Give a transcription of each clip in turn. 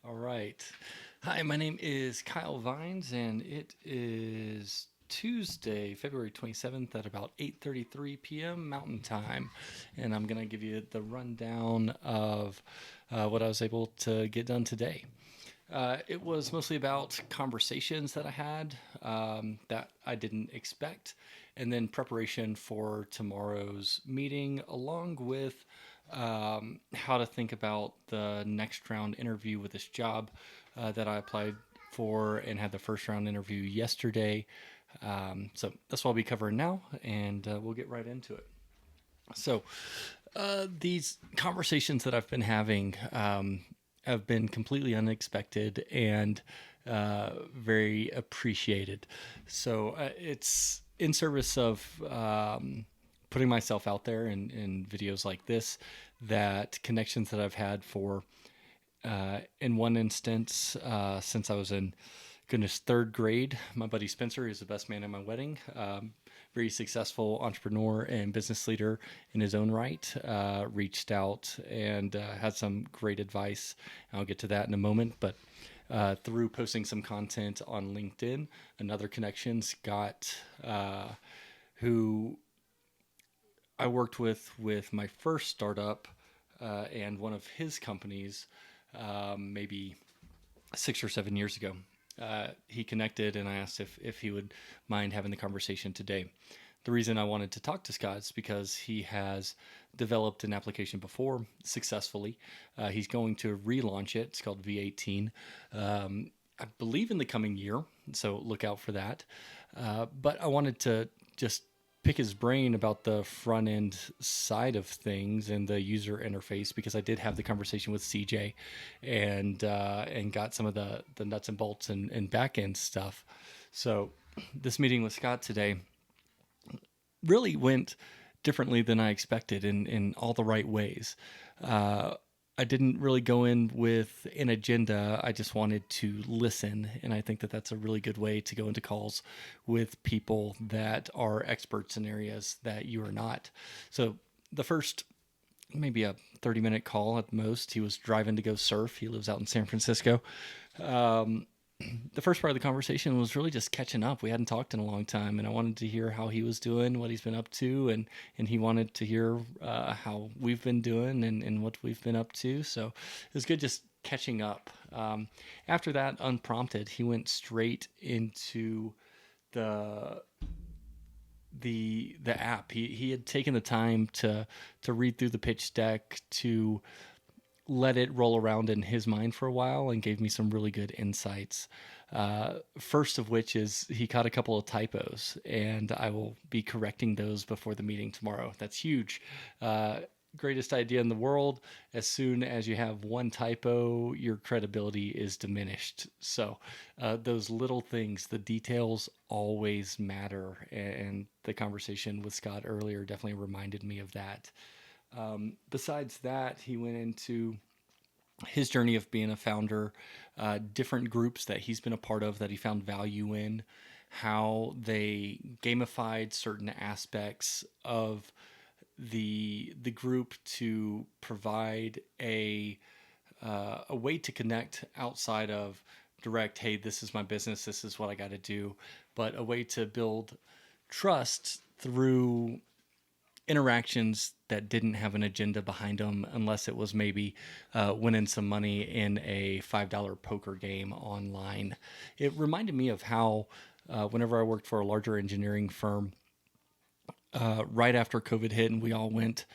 All right. Hi, my name is Kyle Vines, and it is Tuesday, February 27th at about 8:33 p.m. Mountain Time. And I'm going to give you the rundown of what I was able to get done today. It was mostly about conversations that I had that I didn't expect, and then preparation for tomorrow's meeting, along with how to think about the next round interview with this job that I applied for and had the first round interview yesterday. So that's what I'll be covering now, and we'll get right into it. So, these conversations that I've been having have been completely unexpected and very appreciated. So, it's in service of putting myself out there in videos like this, that connections that I've had for, in one instance, since I was in goodness, third grade. My buddy Spencer is the best man at my wedding. Very successful entrepreneur and business leader in his own right. Reached out and had some great advice. I'll get to that in a moment. But through posting some content on LinkedIn, another connection, Scott, who I worked with my first startup and one of his companies, maybe 6 or 7 years ago. He connected, and I asked if he would mind having the conversation today. The reason I wanted to talk to Scott is because he has developed an application before successfully. He's going to relaunch it. It's called V18. I believe in the coming year, so look out for that. But I wanted to just pick his brain about the front end side of things and the user interface, because I did have the conversation with CJ and got some of the nuts and bolts and back end stuff. So this meeting with Scott today really went differently than I expected in all the right ways. I didn't really go in with an agenda. I just wanted to listen. And I think that that's a really good way to go into calls with people that are experts in areas that you are not. So the first, maybe a 30-minute call at most, he was driving to go surf. He lives out in San Francisco. The first part of the conversation was really just catching up. We hadn't talked in a long time, and I wanted to hear how he was doing, what he's been up to, and he wanted to hear how we've been doing and what we've been up to. So it was good just catching up. After that, unprompted, he went straight into the the app. He had taken the time to read through the pitch deck, to let it roll around in his mind for a while, and gave me some really good insights. First of which is he caught a couple of typos, and I will be correcting those before the meeting tomorrow. That's huge. Greatest idea in the world. As soon as you have one typo, your credibility is diminished. So, those little things, the details always matter. And the conversation with Scott earlier definitely reminded me of that. Besides that, he went into his journey of being a founder, different groups that he's been a part of that he found value in, how they gamified certain aspects of the group to provide a way to connect outside of direct, hey, this is my business, this is what I got to do, but a way to build trust through interactions that didn't have an agenda behind them, unless it was maybe winning some money in a $5 poker game online. It reminded me of how, whenever I worked for a larger engineering firm, right after COVID hit and we all went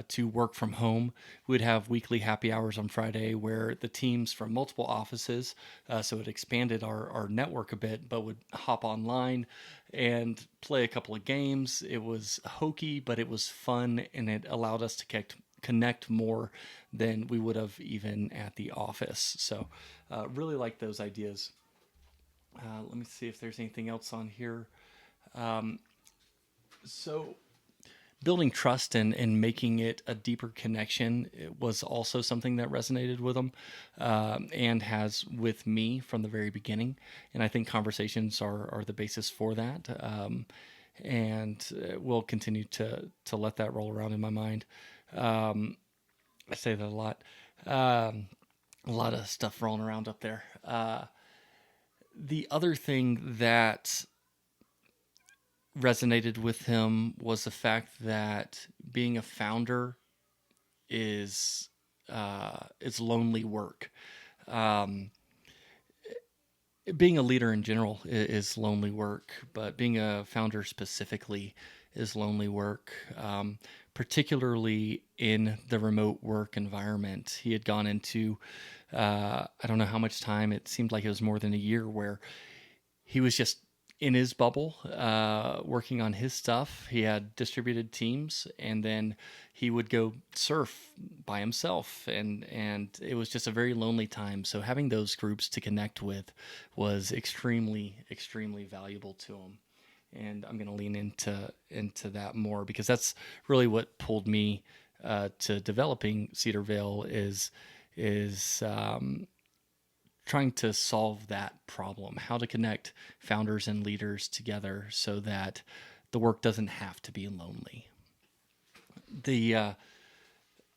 to work from home, we'd have weekly happy hours on Friday where the teams from multiple offices, so it expanded our network a bit, but would hop online and play a couple of games. It was hokey, but it was fun, and it allowed us to connect more than we would have even at the office. So, really like those ideas. Let me see if there's anything else on here. So, building trust and making it a deeper connection, it was also something that resonated with him, and has with me from the very beginning. And I think conversations are the basis for that. And we'll continue to let that roll around in my mind. I say that a lot. A lot of stuff rolling around up there. The other thing that resonated with him was the fact that being a founder is lonely work. Um, Being a leader in general is lonely work, but being a founder specifically is lonely work, particularly in the remote work environment. He had gone into, I don't know how much time, it seemed like it was more than a year, where he was just in his bubble, working on his stuff. He had distributed teams, and then he would go surf by himself, and it was just a very lonely time. So having those groups to connect with was extremely valuable to him. And I'm going to lean into that more because that's really what pulled me to developing Cedar Vale is trying to solve that problem, how to connect founders and leaders together so that the work doesn't have to be lonely. The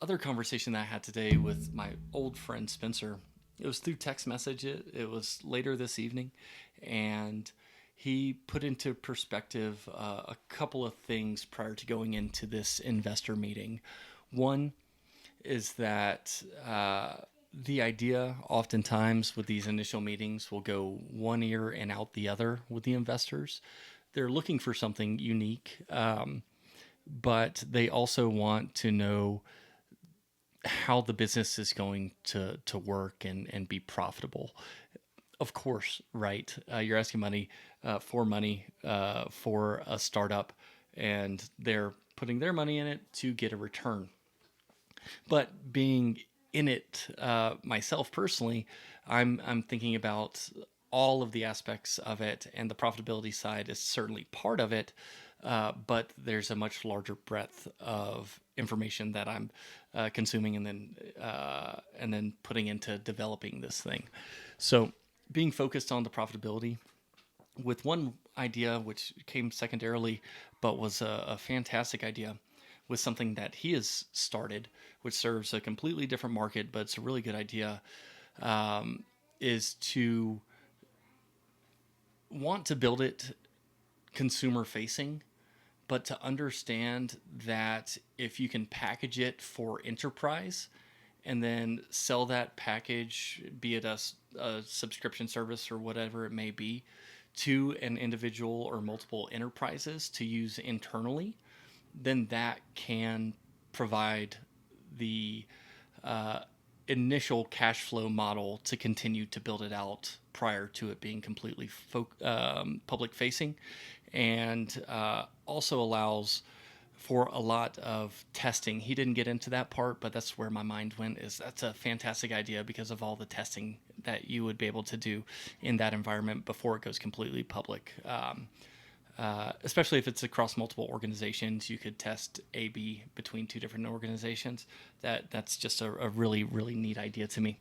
other conversation that I had today with my old friend Spencer, it was through text message. It was later this evening, and he put into perspective a couple of things prior to going into this investor meeting. One is that the idea oftentimes with these initial meetings will go one ear and out the other with the investors. They're looking for something unique, but they also want to know how the business is going to work and be profitable. Of course, right? You're asking money for a startup, and they're putting their money in it to get a return. But being in it myself personally, I'm thinking about all of the aspects of it, and the profitability side is certainly part of it. But there's a much larger breadth of information that I'm consuming and then putting into developing this thing. So being focused on the profitability with one idea which came secondarily but was a fantastic idea with something that he has started, which serves a completely different market, but it's a really good idea, is to want to build it consumer facing, but to understand that if you can package it for enterprise and then sell that package, be it a subscription service or whatever it may be, to an individual or multiple enterprises to use internally, then that can provide the uh, initial cash flow model to continue to build it out prior to it being completely public facing, and also allows for a lot of testing. He didn't get into that part, but that's where my mind went. Is that's a fantastic idea because of all the testing that you would be able to do in that environment before it goes completely public. Especially if it's across multiple organizations, you could test A/B between two different organizations. That's just a really neat idea to me.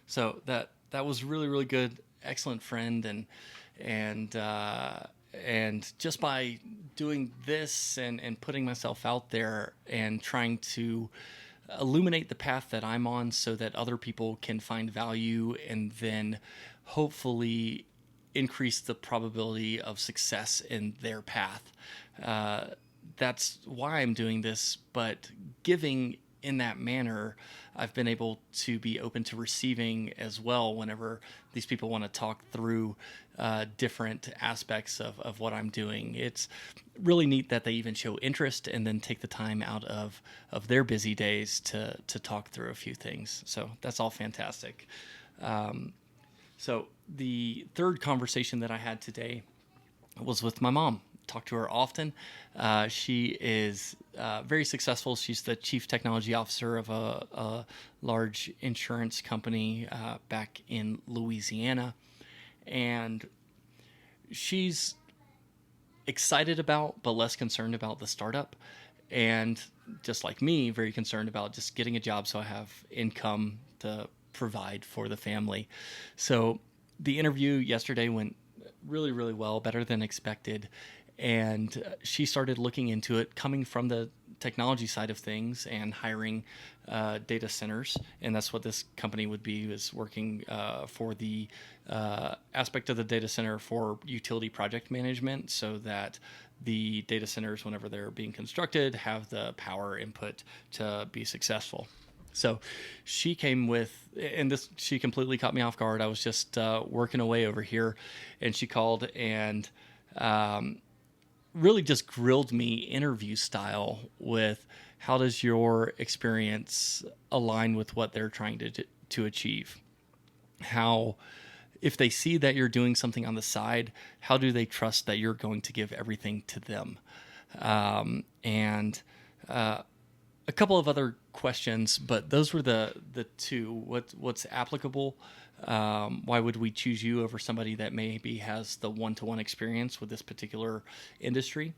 So that was really good, excellent friend, and and just by doing this and putting myself out there and trying to illuminate the path that I'm on so that other people can find value and then hopefully increase the probability of success in their path. Uh, that's why I'm doing this, but giving in that manner, I've been able to be open to receiving as well whenever these people want to talk through different aspects of what I'm doing. It's really neat that they even show interest and then take the time out of their busy days to talk through a few things. So that's all fantastic. So the third conversation that I had today was with my mom. Talk to her often. She is very successful. She's the chief technology officer of a large insurance company back in Louisiana, and she's excited about but less concerned about the startup, and just like me, very concerned about just getting a job so I have income to provide for the family. So the interview yesterday went really well, better than expected, and she started looking into it coming from the technology side of things and hiring data centers, and that's what this company would be, is working for the aspect of the data center for utility project management, so that the data centers, whenever they're being constructed, have the power input to be successful. So she came with, and this, she completely caught me off guard. I was just working away over here, and she called and really just grilled me interview style with, how does your experience align with what they're trying to achieve? How, if they see that you're doing something on the side, how do they trust that you're going to give everything to them? And a couple of other questions, but those were the two. What's applicable? Why would we choose you over somebody that maybe has the one-to-one experience with this particular industry?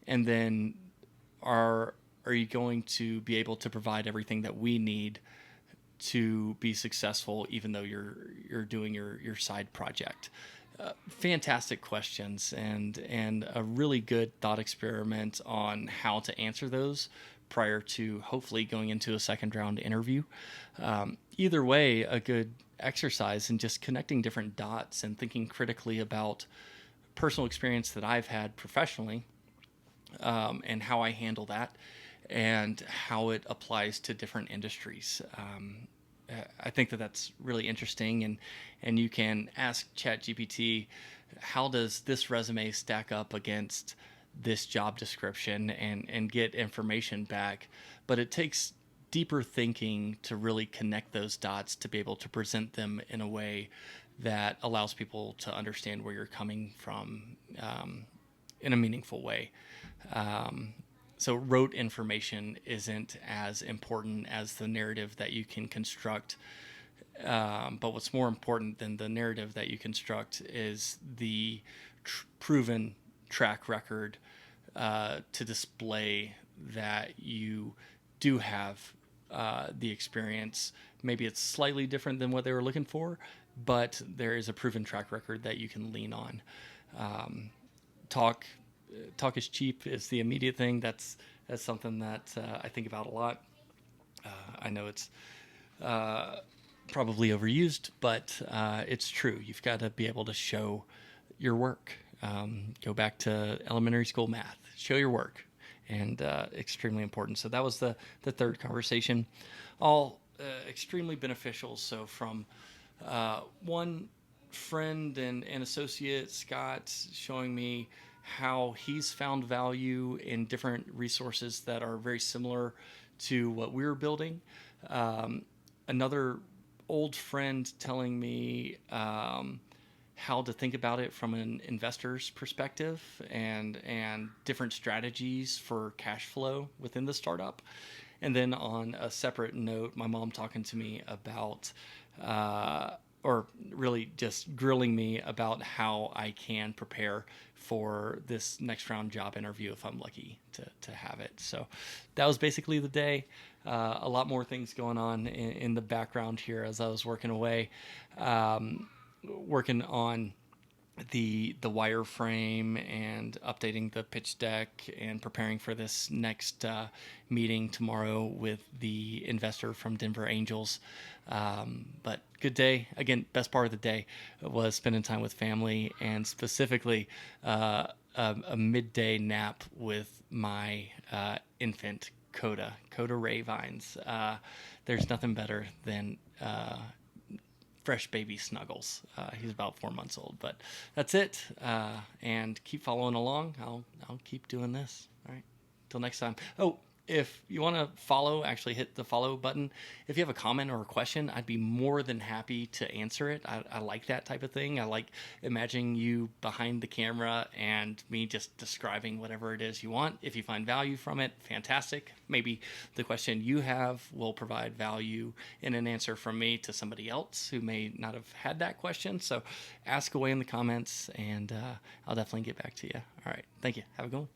And then are you going to be able to provide everything that we need to be successful, even though you're doing your side project? Fantastic questions, and a really good thought experiment on how to answer those prior to hopefully going into a second round interview. Either way, a good exercise in just connecting different dots and thinking critically about personal experience that I've had professionally, and how I handle that, and how it applies to different industries. I think that that's really interesting, and you can ask ChatGPT, how does this resume stack up against this job description, and get information back. But it takes deeper thinking to really connect those dots, to be able to present them in a way that allows people to understand where you're coming from in a meaningful way. So rote information isn't as important as the narrative that you can construct. But what's more important than the narrative that you construct is the proven track record to display that you do have the experience. Maybe it's slightly different than what they were looking for, but there is a proven track record that you can lean on. Talk is cheap is the immediate thing. That's something that I think about a lot. I know it's probably overused, but it's true. You've got to be able to show your work. Go back to elementary school math. Show your work, and extremely important. So that was the third conversation. All extremely beneficial. So from one friend and associate, Scott, showing me how he's found value in different resources that are very similar to what we're building. Another old friend telling me how to think about it from an investor's perspective, and different strategies for cash flow within the startup. And then on a separate note, my mom talking to me about, or really just grilling me about how I can prepare for this next round job interview if I'm lucky to have it. So that was basically the day. A lot more things going on in the background here as I was working away, working on the wireframe and updating the pitch deck and preparing for this next meeting tomorrow with the investor from Denver Angels. But good day. Again, best part of the day was spending time with family, and specifically a midday nap with my infant Coda Ray Vines. There's nothing better than fresh baby snuggles. He's about 4 months old, but that's it. And keep following along. I'll keep doing this. All right. Till next time. Oh, if you want to follow, actually hit the follow button. If you have a comment or a question, I'd be more than happy to answer it. I like that type of thing. I like imagining you behind the camera and me just describing whatever it is you want. If you find value from it, fantastic. Maybe the question you have will provide value in an answer from me to somebody else who may not have had that question. So ask away in the comments, and I'll definitely get back to you. All right. Thank you. Have a good one.